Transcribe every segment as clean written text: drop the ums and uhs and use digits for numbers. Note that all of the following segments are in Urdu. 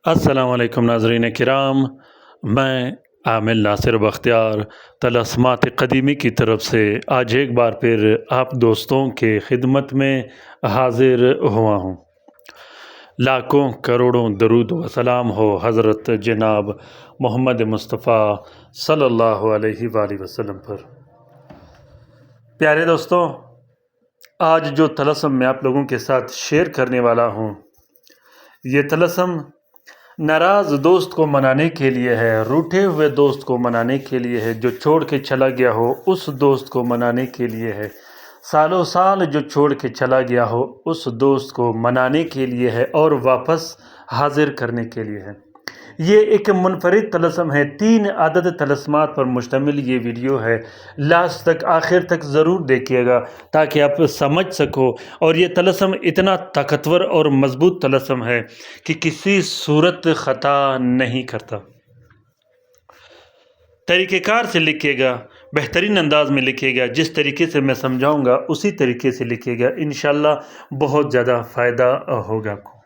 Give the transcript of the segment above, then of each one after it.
السلام علیکم ناظرین کرام، میں عامل ناصر بختیار طلسمات قدیمی کی طرف سے آج ایک بار پھر آپ دوستوں کے خدمت میں حاضر ہوا ہوں۔ لاکھوں کروڑوں درود و سلام ہو حضرت جناب محمد مصطفیٰ صلی اللہ علیہ وآلہ وسلم پر۔ پیارے دوستوں، آج جو طلسم میں آپ لوگوں کے ساتھ شیئر کرنے والا ہوں، یہ طلسم ناراض دوست کو منانے کے لیے ہے، روٹھے ہوئے دوست کو منانے کے لیے ہے، جو چھوڑ کے چلا گیا ہو اس دوست کو منانے کے لیے ہے، سالوں سال جو چھوڑ کے چلا گیا ہو اس دوست کو منانے کے لیے ہے اور واپس حاضر کرنے کے لیے ہے۔ یہ ایک منفرد طلسم ہے، 3 عدد طلسمات پر مشتمل یہ ویڈیو ہے۔ لاسٹ تک، آخر تک ضرور دیکھیے گا تاکہ آپ سمجھ سکو، اور یہ طلسم اتنا طاقتور اور مضبوط طلسم ہے کہ کسی صورت خطا نہیں کرتا۔ طریقہ کار سے لکھیے گا، بہترین انداز میں لکھیے گا، جس طریقے سے میں سمجھاؤں گا اسی طریقے سے لکھیے گا، انشاءاللہ بہت زیادہ فائدہ ہوگا آپ کو۔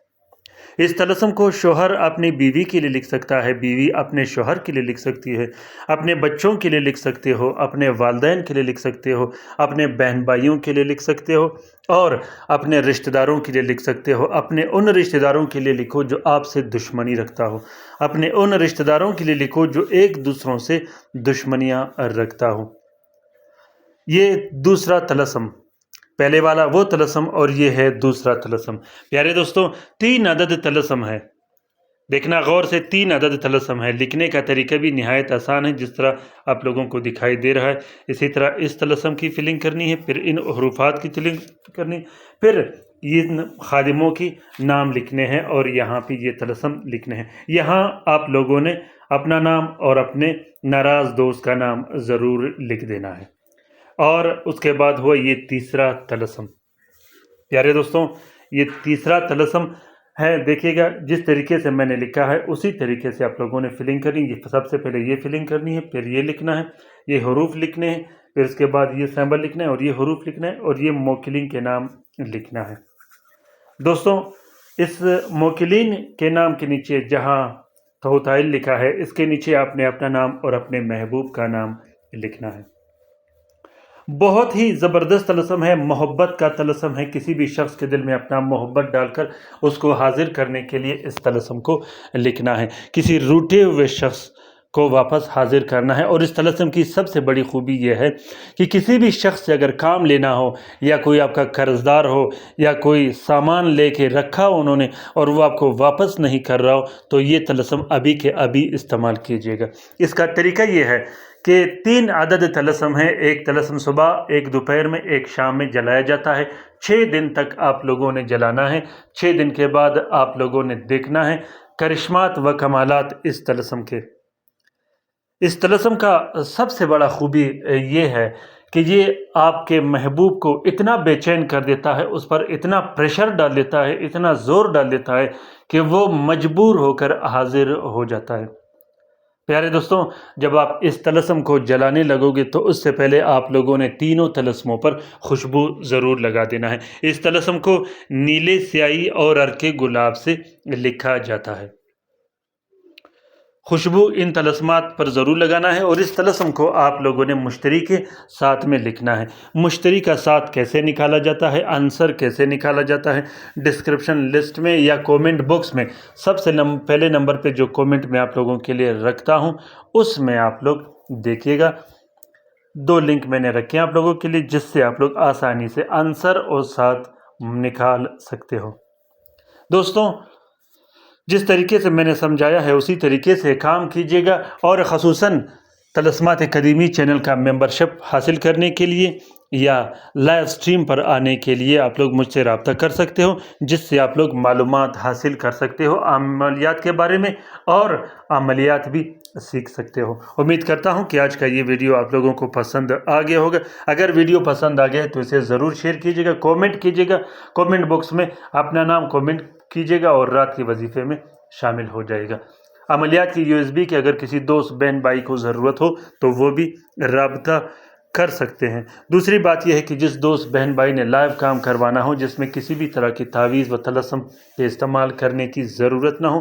اس طلسم کو شوہر اپنی بیوی کے لیے لکھ سکتا ہے، بیوی اپنے شوہر کے لیے لکھ سکتی ہے، اپنے بچوں کے لیے لکھ سکتے ہو، اپنے والدین کے لیے لکھ سکتے ہو، اپنے بہن بھائیوں کے لیے لکھ سکتے ہو، اور اپنے رشتہ داروں کے لیے لکھ سکتے ہو۔ اپنے ان رشتہ داروں کے لیے لکھو جو آپ سے دشمنی رکھتا ہو، اپنے ان رشتہ داروں کے لیے لکھو جو ایک دوسروں سے دشمنیاں رکھتا ہو۔ یہ دوسرا طلسم، پہلے والا وہ طلسم اور یہ ہے دوسرا طلسم۔ پیارے دوستوں، 3 عدد طلسم ہے، دیکھنا غور سے، 3 عدد طلسم ہے۔ لکھنے کا طریقہ بھی نہایت آسان ہے، جس طرح آپ لوگوں کو دکھائی دے رہا ہے اسی طرح اس طلسم کی فلنگ کرنی ہے، پھر ان حروفات کی فلنگ کرنی، پھر یہ خادموں کی نام لکھنے ہیں اور یہاں پہ یہ طلسم لکھنے ہیں۔ یہاں آپ لوگوں نے اپنا نام اور اپنے ناراض دوست کا نام ضرور لکھ دینا ہے۔ اور اس کے بعد ہوا یہ تیسرا طلسم۔ پیارے دوستوں، یہ تیسرا طلسم ہے، دیکھیے گا جس طریقے سے میں نے لکھا ہے اسی طریقے سے آپ لوگوں نے فلنگ کرنی ہے۔ سب سے پہلے یہ فلنگ کرنی ہے، پھر یہ لکھنا ہے، یہ حروف لکھنے ہیں، پھر اس کے بعد یہ سمبل لکھنا ہے اور یہ حروف لکھنا ہے اور یہ موکلین کے نام لکھنا ہے۔ دوستوں، اس موکلین کے نام کے نیچے جہاں توتائل لکھا ہے، اس کے نیچے آپ نے اپنا نام اور اپنے محبوب کا نام لکھنا ہے۔ بہت ہی زبردست طلسم ہے، محبت کا طلسم ہے۔ کسی بھی شخص کے دل میں اپنا محبت ڈال کر اس کو حاضر کرنے کے لیے اس طلسم کو لکھنا ہے، کسی روٹے ہوئے شخص کو واپس حاضر کرنا ہے۔ اور اس طلسم کی سب سے بڑی خوبی یہ ہے کہ کسی بھی شخص سے اگر کام لینا ہو، یا کوئی آپ کا قرض دار ہو، یا کوئی سامان لے کے رکھا ہو انہوں نے اور وہ آپ کو واپس نہیں کر رہا ہو، تو یہ طلسم ابھی کے ابھی استعمال کیجیے گا۔ اس کا طریقہ یہ ہے کہ 3 عدد طلسم ہے، ایک طلسم صبح، ایک دوپہر میں، ایک شام میں جلایا جاتا ہے۔ 6 دن تک آپ لوگوں نے جلانا ہے۔ 6 دن کے بعد آپ لوگوں نے دیکھنا ہے کرشمات و کمالات اس طلسم کے۔ اس طلسم کا سب سے بڑا خوبی یہ ہے کہ یہ آپ کے محبوب کو اتنا بے چین کر دیتا ہے، اس پر اتنا پریشر ڈال دیتا ہے، اتنا زور ڈال دیتا ہے کہ وہ مجبور ہو کر حاضر ہو جاتا ہے۔ پیارے دوستوں، جب آپ اس طلسم کو جلانے لگو گے تو اس سے پہلے آپ لوگوں نے تینوں طلسموں پر خوشبو ضرور لگا دینا ہے۔ اس طلسم کو نیلے سیاہی اور عرق گلاب سے لکھا جاتا ہے۔ خوشبو ان طلسمات پر ضرور لگانا ہے، اور اس طلسم کو آپ لوگوں نے مشتری کے ساتھ میں لکھنا ہے۔ مشتری کا ساتھ کیسے نکالا جاتا ہے، آنسر کیسے نکالا جاتا ہے، ڈسکرپشن لسٹ میں یا کومنٹ باکس میں سب سے پہلے نمبر پہ جو کومنٹ میں آپ لوگوں کے لیے رکھتا ہوں اس میں آپ لوگ دیکھیے گا 2 لنک میں نے رکھے ہیں آپ لوگوں کے لیے، جس سے آپ لوگ آسانی سے آنسر اور ساتھ نکال سکتے ہو۔ دوستوں، جس طریقے سے میں نے سمجھایا ہے اسی طریقے سے کام کیجیے گا، اور خصوصاً طلسمات قدیمی چینل کا ممبرشپ حاصل کرنے کے لیے یا لائیو سٹریم پر آنے کے لیے آپ لوگ مجھ سے رابطہ کر سکتے ہو، جس سے آپ لوگ معلومات حاصل کر سکتے ہو عملیات کے بارے میں، اور عملیات بھی سیکھ سکتے ہو۔ امید کرتا ہوں کہ آج کا یہ ویڈیو آپ لوگوں کو پسند آ گیا ہوگا۔ اگر ویڈیو پسند آ گیا تو اسے ضرور شیئر کیجیے گا، کومنٹ کیجیے گا، کومنٹ باکس میں اپنا نام کومنٹ کیجیے گا اور رات کے وظیفے میں شامل ہو جائے گا۔ عملیات کی USB کی اگر کسی دوست بہن بھائی کو ضرورت ہو تو وہ بھی رابطہ کر سکتے ہیں۔ دوسری بات یہ ہے کہ جس دوست بہن بھائی نے لائیو کام کروانا ہو جس میں کسی بھی طرح کی تعویذ و طلسم کے استعمال کرنے کی ضرورت نہ ہو،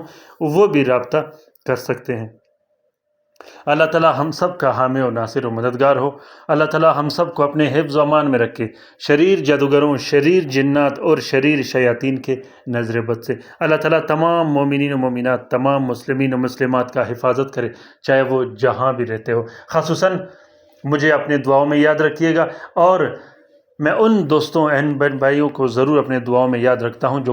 وہ بھی رابطہ کر سکتے ہیں۔ اللہ تعالیٰ ہم سب کا حامی و ناصر و مددگار ہو۔ اللہ تعالیٰ ہم سب کو اپنے حفظ و امان میں رکھے، شریر جادوگروں، شریر جنات اور شریر شیاطین کے نظر بد سے۔ اللہ تعالیٰ تمام مومنین و مومنات، تمام مسلمین و مسلمات کا حفاظت کرے، چاہے وہ جہاں بھی رہتے ہو۔ خصوصاً مجھے اپنے دعاؤں میں یاد رکھیے گا، اور میں ان دوستوں بہن بھائیوں کو ضرور اپنے دعاؤں میں یاد رکھتا ہوں جو